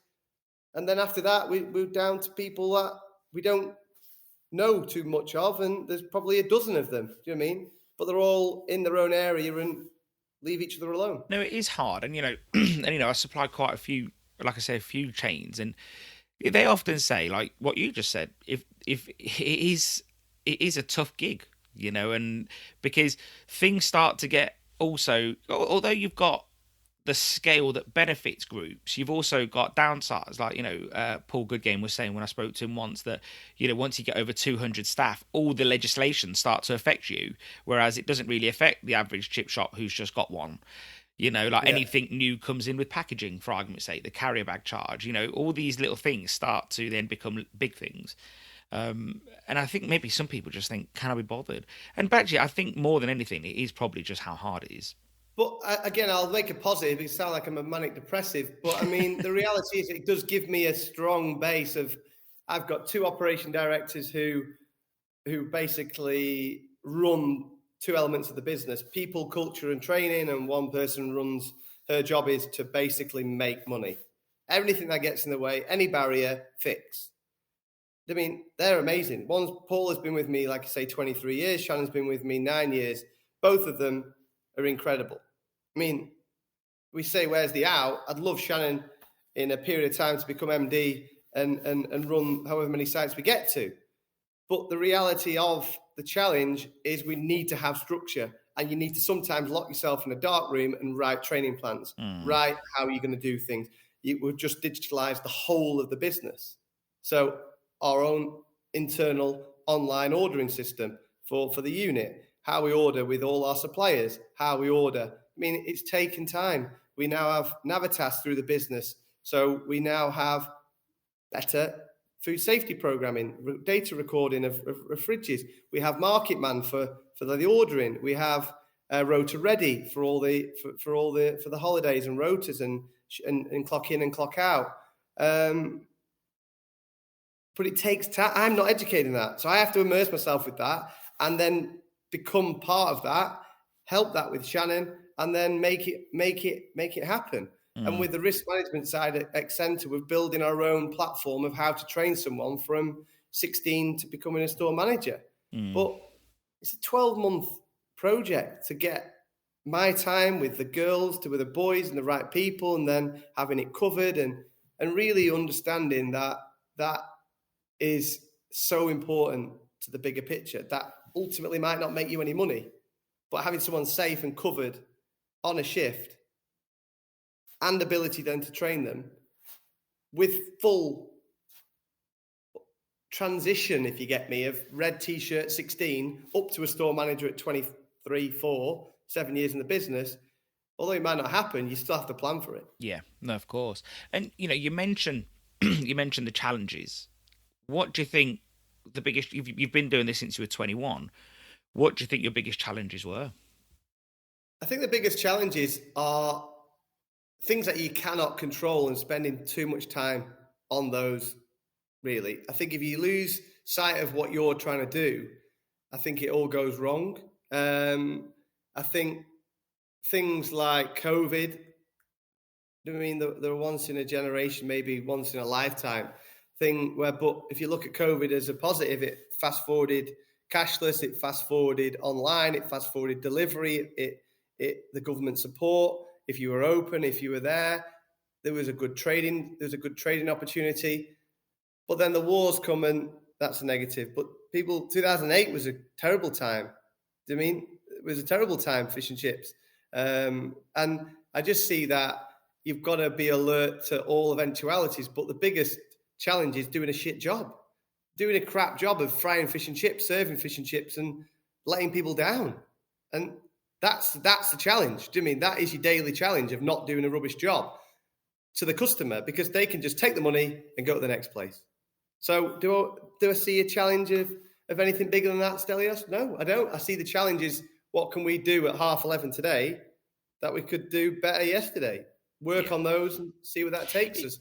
And then after that, we move down to people that we don't know too much of. And there's probably a dozen of them. Do you know what I mean? But they're all in their own area and leave each other alone. No, it is hard. And, I supply quite a few, like I say, a few chains. And they often say, like what you just said, if it is a tough gig, and because things start to get also, although you've got the scale that benefits groups, you've also got downsides. Like, Paul Goodgame was saying when I spoke to him once that, once you get over 200 staff, all the legislation starts to affect you, whereas it doesn't really affect the average chip shop who's just got one. Anything new comes in with packaging, for argument's sake, the carrier bag charge, all these little things start to then become big things. And I think maybe some people just think, can I be bothered? And actually, I think more than anything, it is probably just how hard it is. But again, I'll make it positive. It sounds like I'm a manic depressive, but I mean, the reality is it does give me a strong base of. I've got 2 operation directors who basically run 2 elements of the business: people, culture, and training. And one person runs. Her job is to basically make money. Anything that gets in the way, any barrier, fix. I mean, they're amazing. Paul has been with me, like I say, 23 years. Shannon's been with me 9 years. Both of them are incredible. I mean, we say, where's the out? I'd love Shannon in a period of time to become MD and run however many sites we get to. But the reality of the challenge is we need to have structure, and you need to sometimes lock yourself in a dark room and write training plans, write how you're going to do things. We've just digitalized the whole of the business. So our own internal online ordering system for the unit, how we order with all our suppliers, how we order. I mean, it's taken time. We now have Navitas through the business. So we now have better food safety programming, data recording of fridges. We have MarketMan for the ordering. We have Rota Ready for all the holidays and rotas and clock in and clock out. But it takes time. I'm not educating that, so I have to immerse myself with that and then become part of that. Help that with Shannon, and then make it happen. And with the risk management side at Accenture, we're building our own platform of how to train someone from 16 to becoming a store manager. But it's a 12-month project to get my time with the girls to with the boys and the right people, and then having it covered and really understanding that is so important to the bigger picture. That ultimately might not make you any money, but having someone safe and covered on a shift and ability then to train them with full transition, if you get me, of red t-shirt 16 up to a store manager at 23, 4, 7 years in the business. Although it might not happen, you still have to plan for it. Yeah, no, of course. And you mentioned the challenges. What do you think the biggest? You've been doing this since you were 21. What do you think your biggest challenges were? I think the biggest challenges are things that you cannot control and spending too much time on those, really. I think if you lose sight of what you're trying to do, I think it all goes wrong. I think things like COVID, I mean, they're once in a generation, maybe once in a lifetime thing where, but if you look at COVID as a positive, it fast forwarded cashless, it fast forwarded online, it fast forwarded delivery, the government support. If you were open, if you were there was a good trading opportunity. But then the wars come, and that's a negative. But 2008 was a terrible time. I mean, it was a terrible time, fish and chips. And I just see that you've got to be alert to all eventualities. But the biggest challenge is doing a shit job, doing a crap job of frying fish and chips, serving fish and chips, and letting people down. And that's the challenge. Do you mean that is your daily challenge of not doing a rubbish job to the customer, because they can just take the money and go to the next place? So do I see a challenge of anything bigger than that, Stelios? No, I don't. I see the challenge is what can we do at 11:30 today that we could do better yesterday? Work on those and see where that takes us.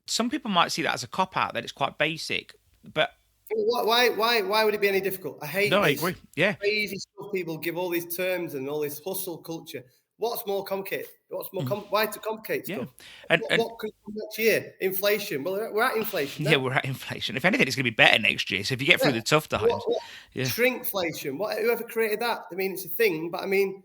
Some people might see that as a cop-out, that it's quite basic, but why would it be any difficult? I hate. No, I agree. Yeah, crazy stuff. People give all these terms and all this hustle culture. What's more complicated? Why to complicate stuff? And what could come next year? Inflation. Well, we're at inflation now. Yeah, we're at inflation. If anything, it's going to be better next year. So if you get through the tough times, shrinkflation. Whoever created that? I mean, it's a thing, but I mean,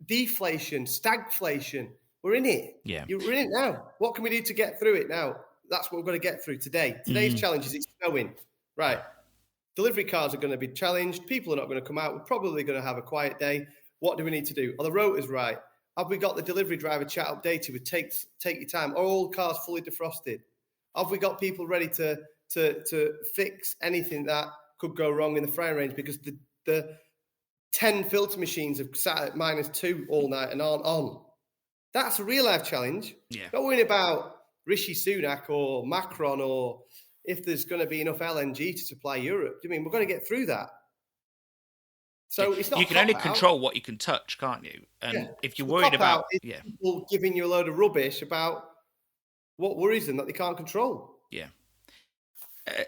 deflation, stagflation. We're in it. Yeah, we're in it now. What can we do to get through it now? That's what we're going to get through today. Today's challenge is it's snowing. Right. Delivery cars are going to be challenged. People are not going to come out. We're probably going to have a quiet day. What do we need to do? Are the rotors right? Have we got the delivery driver chat updated with take your time? Are all cars fully defrosted? Have we got people ready to fix anything that could go wrong in the frying range? Because the 10 filter machines have sat at -2 all night and aren't on. That's a real life challenge. Yeah. Not worrying about Rishi Sunak or Macron or if there's going to be enough LNG to supply Europe. I mean, we're going to get through that. Yeah. So it's not You a can only cop out. control what you can touch, can't you? Yeah. And if you're So the worried cop out about, is yeah, people giving you a load of rubbish about what worries them that they can't control. yeah.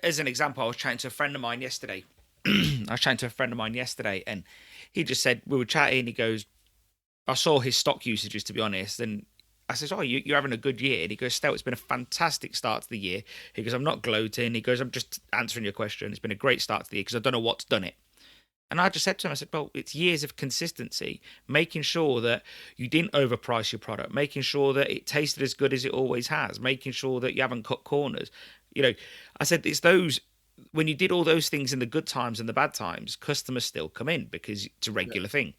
As an example, I was chatting to a friend of mine yesterday. And he just said, we were chatting, he goes, I saw his stock usages, to be honest, and I said, oh, you're having a good year. And he goes, Stel, it's been a fantastic start to the year. He goes, I'm not gloating. He goes, I'm just answering your question. It's been a great start to the year because I don't know what's done it. And I just said to him, I said, well, it's years of consistency, making sure that you didn't overprice your product, making sure that it tasted as good as it always has, making sure that you haven't cut corners. You know, I said, it's those, when you did all those things in the good times and the bad times, customers still come in because it's a regular thing.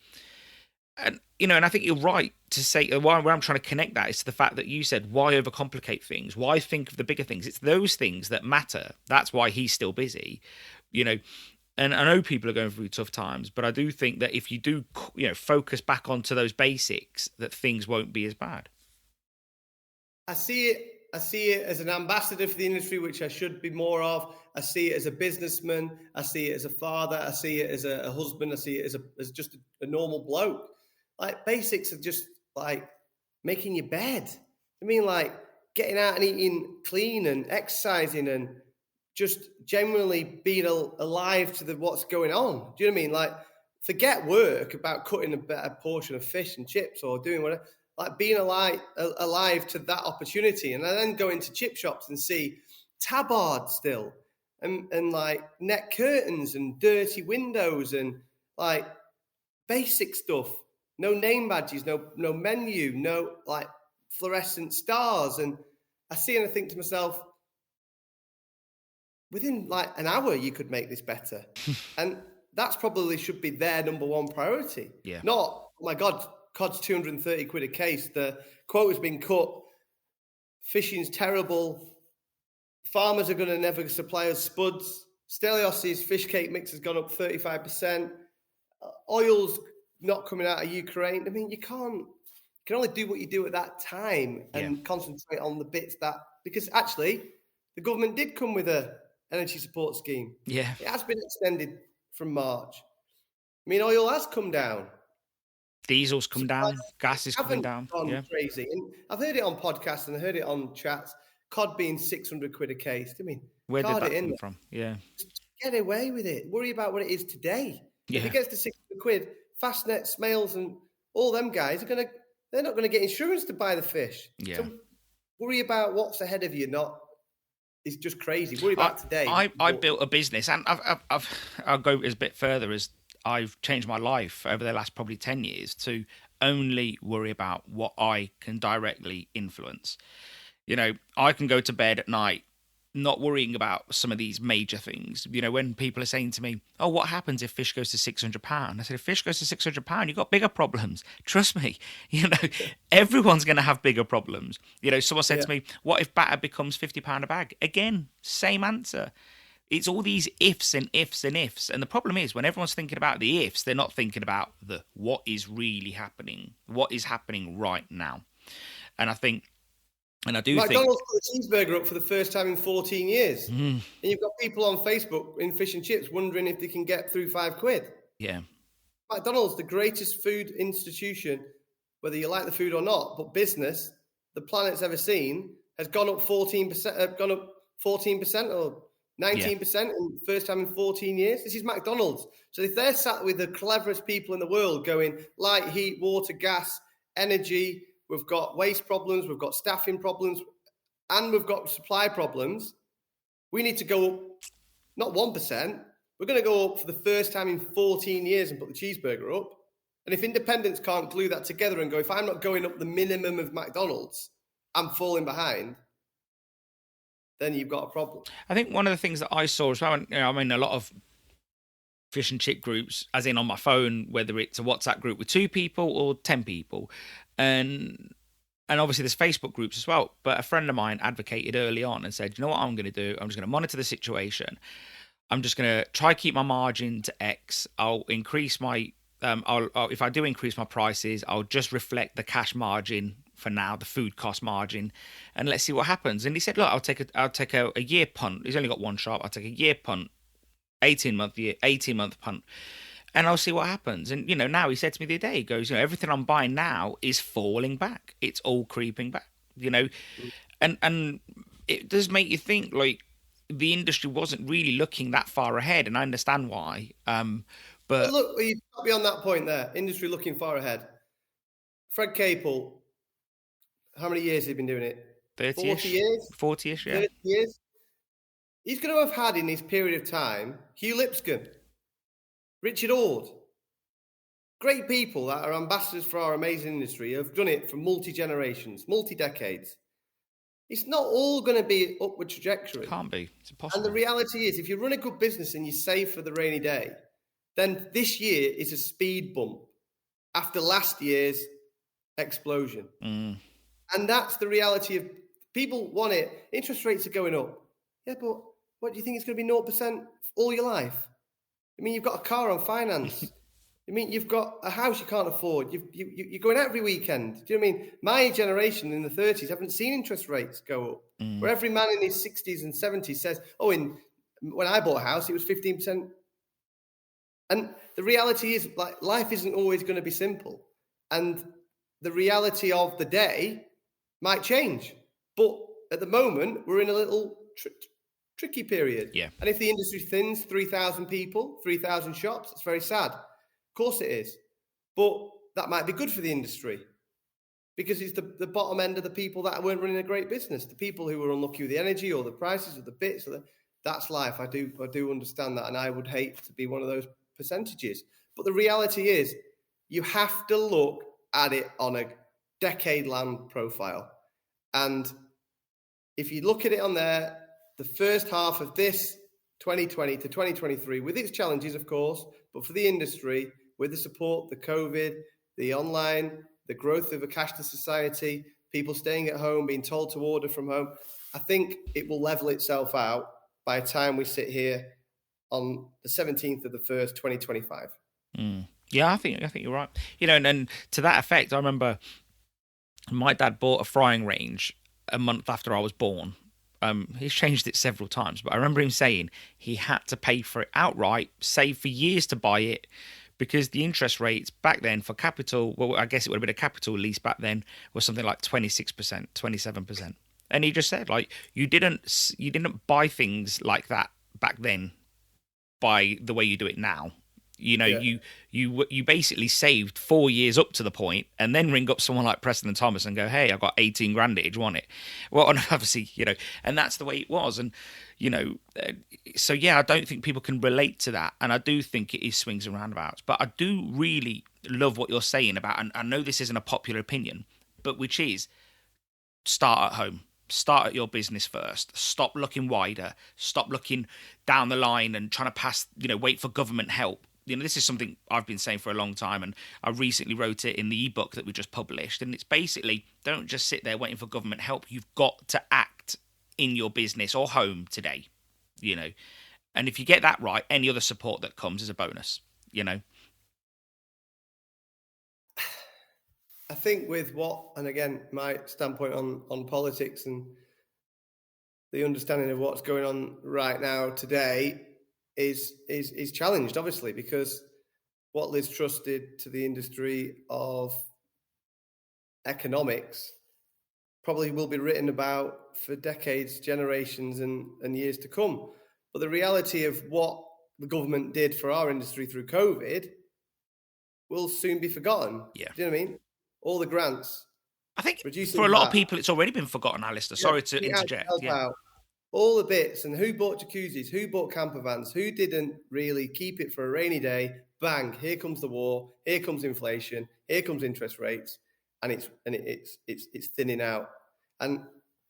And, and I think you're right to say, where I'm trying to connect that is to the fact that you said, why overcomplicate things? Why think of the bigger things? It's those things that matter. That's why he's still busy, And I know people are going through tough times, but I do think that if you do, focus back onto those basics, that things won't be as bad. I see it as an ambassador for the industry, which I should be more of. I see it as a businessman. I see it as a father. I see it as a husband. I see it as just a normal bloke. Like, basics are just like making your bed. I mean, like getting out and eating clean and exercising and just generally being alive to what's going on. Do you know what I mean? Like, forget work about cutting a better portion of fish and chips or doing whatever. Like, being alive to that opportunity. And I then go into chip shops and see tabard still and like net curtains and dirty windows and like basic stuff. No name badges, no menu, no like fluorescent stars. And I see and I think to myself, within like an hour, you could make this better. And that's probably should be their number one priority. Yeah. Not, oh my God, cod's 230 quid a case. The quote has been cut. Fishing's terrible. Farmers are going to never supply us spuds. Stelios' fish cake mix has gone up 35%. Oil's not coming out of Ukraine. I mean, you can only do what you do at that time and concentrate on the bits because actually the government did come with a energy support scheme. Yeah. It has been extended from March. I mean, oil has come down. Diesel's come down. Gas is coming down. Gone crazy. And I've heard it on podcasts and I heard it on chats. Cod being 600 quid a case. I mean, where did that come from? Yeah. Just get away with it. Worry about what it is today. Yeah. If it gets to 600 quid, Fastnet, Smales, and all them guys they're not gonna get insurance to buy the fish. Yeah. So worry about what's ahead of you, it's just crazy. Worry about today. I built a business, and I'll go as a bit further as I've changed my life over the last probably 10 years to only worry about what I can directly influence. I can go to bed at night not worrying about some of these major things. When people are saying to me, oh, what happens if fish goes to £600? I said, if fish goes to £600, you've got bigger problems. Trust me. Everyone's going to have bigger problems. Someone said to me, what if batter becomes £50 a bag? Again, same answer. It's all these ifs and ifs and ifs. And the problem is when everyone's thinking about the ifs, they're not thinking about the what is really happening, what is happening right now. And I think, and I do McDonald's put the cheeseburger up for the first time in 14 years. And you've got people on Facebook in fish and chips wondering if they can get through £5. Yeah. McDonald's, the greatest food institution, whether you like the food or not, but business the planet's ever seen, has gone up 14%, gone up 14% or 19% in the first time in 14 years. This is McDonald's. So if they're sat with the cleverest people in the world going light, heat, water, gas, energy, we've got waste problems, we've got staffing problems, and we've got supply problems, we need to go up, not 1%, we're going to go up for the first time in 14 years and put the cheeseburger up. And if independents can't glue that together and go, if I'm not going up the minimum of McDonald's, I'm falling behind, then you've got a problem. I think one of the things that I saw as well, and I'm in a lot of fish and chip groups, as in on my phone, whether it's a WhatsApp group with 2 people or 10 people. And obviously there's Facebook groups as well. But a friend of mine advocated early on and said, you know what I'm going to do? I'm just going to monitor the situation. I'm just going to try keep my margin to X. I'll increase my, if I do increase my prices, I'll just reflect the cash margin for now, the food cost margin, and let's see what happens. And he said, look, I'll take a year punt. He's only got one shop. I'll take a year punt, 18-month punt. and I'll see what happens. And now he said to me the other day, he goes, everything I'm buying now is falling back. It's all creeping back. And it does make you think like the industry wasn't really looking that far ahead, and I understand why. But But look, you got beyond that point there. Industry looking far ahead. Fred Capel, how many years has he been doing it? 40 30ish, years? 40ish, yeah. 30 years? He's going to have had in his period of time Hugh Lipscomb, Richard Ord, great people that are ambassadors for our amazing industry, have done it for multi-generations, multi-decades. It's not all going to be upward trajectory. Can't be. It's And impossible. the reality is, if you run a good business and you save for the rainy day, then this year is a speed bump after last year's explosion. And that's the reality of people want it. Interest rates are going up. Yeah, but what do you think it's going to be 0% all your life? I mean, you've got a car on finance. I mean, you've got a house you can't afford. You're going out every weekend. Do you know what I mean? My generation in the 30s haven't seen interest rates go up. Where every man in his 60s and 70s says, oh, when I bought a house, it was 15%. And the reality is, like, life isn't always going to be simple. And the reality of the day might change. But at the moment, we're in a little tricky period. Yeah. And if the industry thins 3,000 people, 3,000 shops, it's very sad. Of course it is. But that might be good for the industry because it's the bottom end of the people that weren't running a great business, the people who were unlucky with the energy or the prices or the bits. That's life. I do understand that. And I would hate to be one of those percentages. But the reality is you have to look at it on a decade-long profile. And if you look at it on there, the first half of this 2020 to 2023, with its challenges, of course, but for the industry, with the support, the COVID, the online, the growth of a cashless society, people staying at home, being told to order from home, I think it will level itself out by the time we sit here on the 17th of the 1st, 2025. Yeah, I think you're right. And to that effect, I remember my dad bought a frying range a month after I was born. He's changed it several times, but I remember him saying he had to pay for it outright, save for years to buy it, because the interest rates back then for capital, well, I guess it would have been a capital lease back then, was something like 26%, 27%. And he just said, like, you didn't buy things like that back then by the way you do it now. You basically saved 4 years up to the point, and then ring up someone like Preston and Thomas and go, hey, I've got 18 grand here, do you want it? Well, and obviously, and that's the way it was. And, so yeah, I don't think people can relate to that. And I do think it is swings and roundabouts. But I do really love what you're saying about, and I know this isn't a popular opinion, but which is start at home. Start at your business first. Stop looking wider. Stop looking down the line and trying to pass, wait for government help. This is something I've been saying for a long time, and I recently wrote it in the ebook that we just published. And it's basically, don't just sit there waiting for government help. You've got to act in your business or home today, And if you get that right, any other support that comes is a bonus, I think with and again, my standpoint on politics and the understanding of what's going on right now today is challenged, obviously, because what Liz Truss did to the industry of economics probably will be written about for decades, generations, and years to come. But the reality of what the government did for our industry through COVID will soon be forgotten. Yeah. Do you know what I mean? All the grants. I think for a lot of people, it's already been forgotten, Alistair. Sorry to interject. Yeah. All the bits and who bought jacuzzis, who bought camper vans, who didn't really keep it for a rainy day. Bang! Here comes the war. Here comes inflation. Here comes interest rates, and it's thinning out. And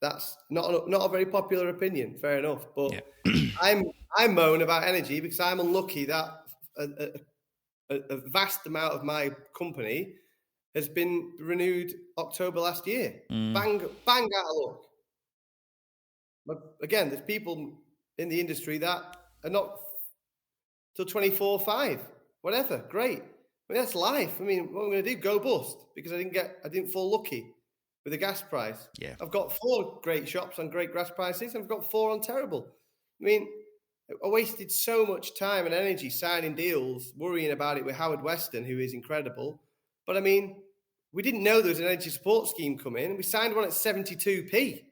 that's not a very popular opinion. Fair enough, but yeah. I moan about energy because I'm unlucky that a vast amount of my company has been renewed October last year. Bang out of luck. But again, there's people in the industry that are not till 24/5, whatever. Great. I mean, that's life. I mean, what am I going to do? Go bust because I didn't fall lucky with the gas price. Yeah. I've got 4 great shops on great gas prices, and I've got 4 on terrible. I mean, I wasted so much time and energy signing deals, worrying about it with Howard Weston, who is incredible. But I mean, we didn't know there was an energy support scheme coming. We signed one at 72p.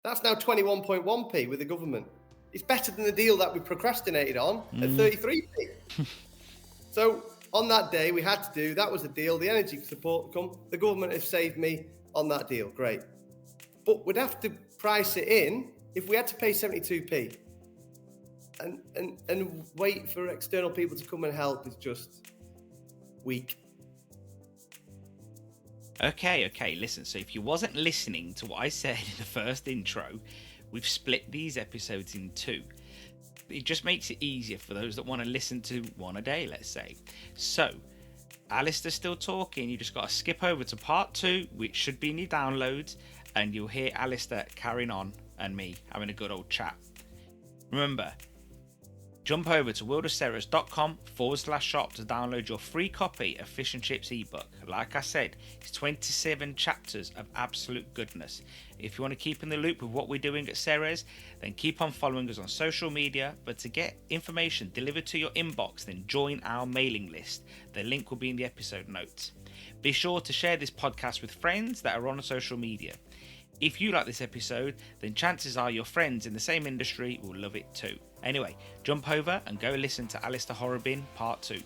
That's now 21.1p with the government. It's better than the deal that we procrastinated on at 33p. So on that day, we had to do, that was the deal. The energy support come, the government has saved me on that deal. Great. But we'd have to price it in if we had to pay 72p. And wait for external people to come and help is just weak. Okay, listen, so if you wasn't listening to what I said in the first intro, we've split these episodes in two. It just makes it easier for those that want to listen to one a day, let's say. So, Alastair's still talking, you just got to skip over to part 2, which should be in your downloads, and you'll hear Alastair carrying on and me having a good old chat. Remember, jump over to worldofceres.com/shop to download your free copy of Fish and Chips ebook. Like I said, it's 27 chapters of absolute goodness. If you want to keep in the loop with what we're doing at Ceres, then keep on following us on social media. But to get information delivered to your inbox, then join our mailing list. The link will be in the episode notes. Be sure to share this podcast with friends that are on social media. If you like this episode, then chances are your friends in the same industry will love it too. Anyway, jump over and go listen to Alastair Horabin Part 2.